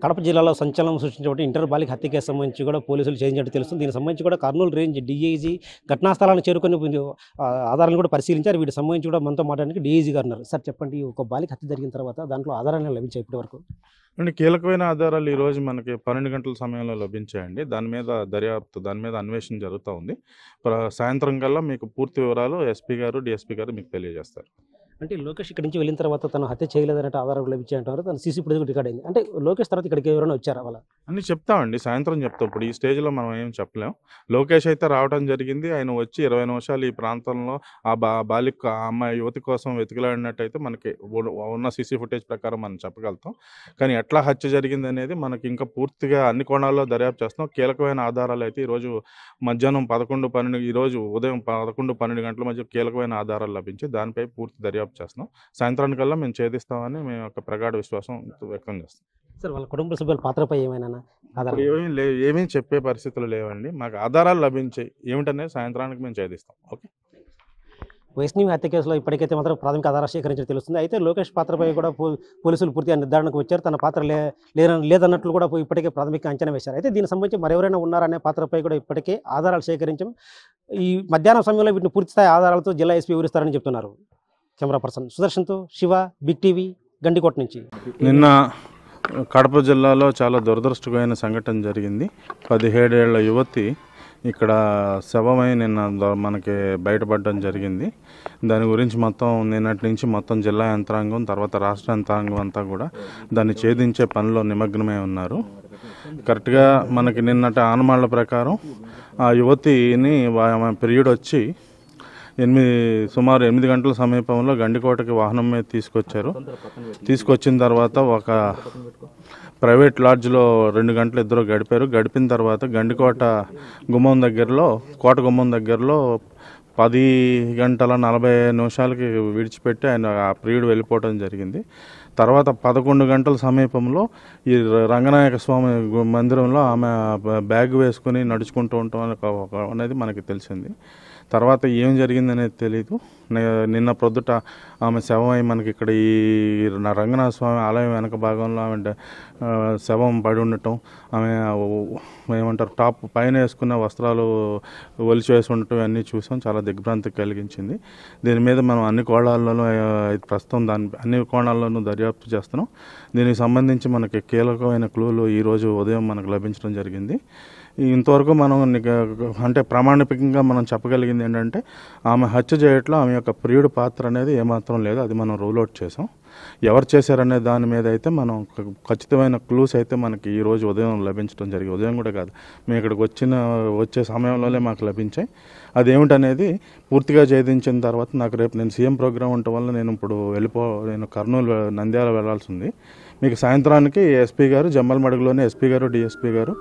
కడప జిల్లాలో సంచలనం సృష్టించినటువంటి ఇంటర్ బాలిక హత్య కేసు సంబంధించి కూడా పోలీసులు చేసినట్టు తెలుస్తుంది. దీనికి సంబంధించి కూడా కర్నూలు రేంజ్ డీఐజీ ఘటనా స్థలాన్ని చేరుకొని ఆధారాలను కూడా పరిశీలించారు. వీటికి సంబంధించి కూడా మనతో మాట్లాడడానికి డీఐజీ గారు ఉన్నారు. సార్ చెప్పండి, ఒక బాలిక హత్య జరిగిన తర్వాత దాంట్లో ఆధారాలు లభించాయి ఇప్పటివరకు? అండి, కీలకమైన ఆధారాలు ఈరోజు మనకి 12 గంటల సమయంలో లభించాయండి. దాని మీద దర్యాప్తు, దాని మీద అన్వేషణ జరుగుతూ ఉంది. సాయంత్రం కల్లా మీకు పూర్తి వివరాలు ఎస్పీ గారు, డిఎస్పీ గారు మీకు తెలియజేస్తారు. అంటే లోకేష్ ఇక్కడి నుంచి వెళ్ళిన తర్వాత తను హత్య చేయలేదన్నట్టు ఆధారాలు లభించాయంటారు. తను సీసీ ఫుటేజ్ రికార్డ్ అయింది. అంటే లోకేష్ తర్వాత ఇక్కడికి ఎవరైనా వచ్చారా వాళ్ళ? అన్నీ చెప్తామండి, సాయంత్రం చెప్తాం. ఇప్పుడు ఈ స్టేజ్లో మనం ఏం చెప్పలేం. లోకేష్ అయితే రావడం జరిగింది. ఆయన వచ్చి 20 నిమిషాలు ఈ ప్రాంతంలో ఆ బాలిక, ఆ అమ్మాయి యువతి కోసం వెతికిలాడినట్టయితే మనకి ఉన్న సీసీ ఫుటేజ్ ప్రకారం మనం చెప్పగలుగుతాం. కానీ ఎట్లా హత్య జరిగింది అనేది మనకి ఇంకా పూర్తిగా అన్ని కోణాల్లో దర్యాప్తు చేస్తాం. కీలకమైన ఆధారాలు అయితే ఈరోజు మధ్యాహ్నం 11-12, ఈరోజు ఉదయం 11-12 గంటల మధ్య కీలకమైన ఆధారాలు లభించి దానిపై పూర్తి దర్యాప్తు చేస్తున్నాం. సాయంత్రానికల్లా మేము ఛేదిస్తామని మేము ఒక ప్రగాఢ విశ్వాసం వ్యక్తం చేస్తాం. సార్ వాళ్ళ కుటుంబ సభ్యుల పాత్రపై ఏమైనా ఆధారాలు? ఏమీ చెప్పే పరిస్థితులు లేవండి. మాకు ఆధారాలు లభించాయి. ఏమిటనేది సాయంత్రానికి మేము ఛేదిస్తాం. ఓకే. వైష్ణవి హత్య కేసులో ఇప్పటికైతే మాత్రం ప్రాథమిక ఆధారాలు సేకరించడం తెలుస్తుంది. అయితే లోకేష్ పాత్రపై కూడా పోలీసులు పూర్తిగా నిర్ధారణకు వచ్చారు. తన పాత్ర లేదన్నట్లు కూడా ఇప్పటికే ప్రాథమిక అంచనా వేశారు. అయితే దీనికి సంబంధించి మరెవరైనా ఉన్నారనే పాత్రపై కూడా ఇప్పటికే ఆధారాలు సేకరించాం. ఈ మధ్యాహ్నం సమయంలో వీటిని పూర్తిస్థాయి ఆధారాలతో జిల్లా ఎస్పీ వివరిస్తారని చెప్తున్నారు. కెమెరా పర్సన్ సుదర్శన్తో శివ, బిగ్ టీవీ, గండికోట నుంచి. నిన్న కడప జిల్లాలో చాలా దురదృష్టకరమైన సంఘటన జరిగింది. 17 ఏళ్ల యువతి ఇక్కడ శవమై నిన్న మనకి బయటపడడం జరిగింది. దాని గురించి మొత్తం నిన్నటి నుంచి మొత్తం జిల్లా యంత్రాంగం, తర్వాత రాష్ట్ర యంత్రాంగం అంతా కూడా దాన్ని ఛేదించే పనిలో నిమగ్నమై ఉన్నారు. కరెక్ట్గా మనకి నిన్నటి ఆనమాళ్ల ప్రకారం ఆ యువతిని పీరియడ్ వచ్చి సుమారు 8 గంటల సమీపంలో గండికోటకి వాహనం మీద తీసుకొచ్చారు. తీసుకొచ్చిన తర్వాత ఒక ప్రైవేట్ లాడ్జ్లో 2 గంటలు ఇద్దరు గడిపారు. గడిపిన తర్వాత గండికోట గుమ్మం దగ్గరలో, కోట గుమ్మం దగ్గరలో 10:40 విడిచిపెట్టి ఆయన ఆ ప్రియుడు వెళ్ళిపోవడం జరిగింది. తర్వాత 11 గంటల సమీపంలో ఈ రంగనాయక స్వామి మందిరంలో ఆమె బ్యాగ్ వేసుకుని నడుచుకుంటూ ఉంటాం అనేది మనకి తెలిసింది. తర్వాత ఏం జరిగిందనేది తెలీదు. నిన్న ప్రొద్దుట ఆమె శవమై మనకి ఇక్కడ ఈ రంగనాథ స్వామి ఆలయం వెనక భాగంలో ఆమె శవం పడి ఉండటం, ఆమె ఏమంటారు టాప్ పైన వేసుకున్న వస్త్రాలు ఒలిచి వేసి ఉండటం అన్నీ చూసాం. చాలా దిగ్భ్రాంతి కలిగించింది. దీని మీద మనం అన్ని కోణాల్లోనూ ప్రస్తుతం అన్ని కోణాల్లోనూ దర్యాప్తు చేస్తున్నాం. దీనికి సంబంధించి మనకి కీలకమైన క్లూలు ఈరోజు ఉదయం మనకు లభించడం జరిగింది. ఇంతవరకు మనం అంటే ప్రామాణికంగా మనం చెప్పగలిగింది ఏంటంటే ఆమె హత్య చేయట్లో ఆమె యొక్క ప్రియుడి పాత్ర అనేది ఏమాత్రం లేదు. అది మనం రూల్ అవుట్ చేసాం. ఎవరు చేశారనే దాని మీద అయితే మనం ఖచ్చితమైన క్లూస్ అయితే మనకి ఈరోజు ఉదయం లభించడం జరిగింది. ఉదయం కూడా కాదు, మేము ఇక్కడికి వచ్చే సమయంలోనే మాకు లభించాయి. అదేమిటనేది పూర్తిగా ఛేదించిన తర్వాత నాకు రేపు నేను సీఎం ప్రోగ్రాం ఉండటం వల్ల నేను కర్నూలు, నంద్యాల వెళ్లాల్సి ఉంది. మీకు సాయంత్రానికి ఎస్పీ గారు, జమ్మలమడుగులోనే ఎస్పీ గారు, డిఎస్పీ గారు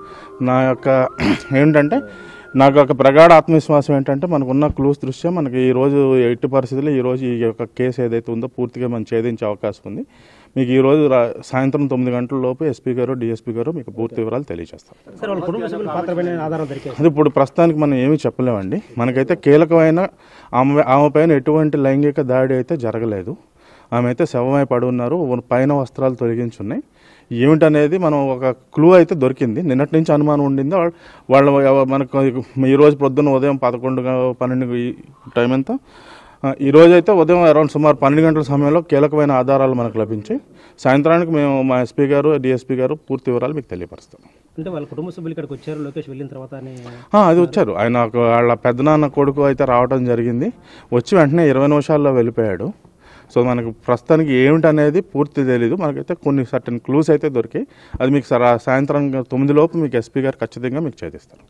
నాకు ఒక ప్రగాఢ ఆత్మవిశ్వాసం ఏంటంటే మనకున్న క్లూస్ దృష్ట్యా మనకి ఈరోజు ఎట్టి పరిస్థితుల్లో ఈరోజు ఈ యొక్క కేసు ఏదైతే ఉందో పూర్తిగా మనం ఛేదించే అవకాశం ఉంది. మీకు ఈరోజు సాయంత్రం 9 గంటల లోపు ఎస్పీ గారు, డిఎస్పీ గారు మీకు పూర్తి వివరాలు తెలియజేస్తారు. అది ఇప్పుడు ప్రస్తుతానికి మనం ఏమీ చెప్పలేమండి. మనకైతే కీలకమైన ఆమె పైన ఎటువంటి లైంగిక దాడి అయితే జరగలేదు. ఆమె అయితే శవమై పడి ఉన్నారు. పైన వస్త్రాలు తొలగించున్నాయి. ఏమిటనేది మనం ఒక క్లూ అయితే దొరికింది. నిన్నటి నుంచి అనుమానం ఉండింది. మనకు ఈరోజు పొద్దున్న ఉదయం 11-12 టైం ఎంత, ఈరోజు అయితే ఉదయం అరౌండ్ సుమారు 12 గంటల సమయంలో కీలకమైన ఆధారాలు మనకు లభించాయి. సాయంత్రానికి మేము మా ఎస్పీ గారు, డిఎస్పీ గారు పూర్తి వివరాలు మీకు తెలియపరుస్తాం. అంటే వాళ్ళ కుటుంబ సభ్యులు ఇక్కడికి వచ్చారు లోకేష్ వెళ్ళిన తర్వాత? అది వచ్చారు. ఆయన వాళ్ళ పెద్దనాన్న కొడుకు అయితే రావడం జరిగింది. వచ్చి వెంటనే 20 నిమిషాల్లో వెళ్ళిపోయాడు. సో మనకు ప్రస్తుతానికి ఏమిటనేది పూర్తి తెలీదు. మనకైతే కొన్ని సర్టెన్ క్లూస్ అయితే దొరికాయి. అది మీకు సాయంత్రం 9 లోపు మీకు ఎస్పీ గారు ఖచ్చితంగా మీకు ఛేదిస్తారు.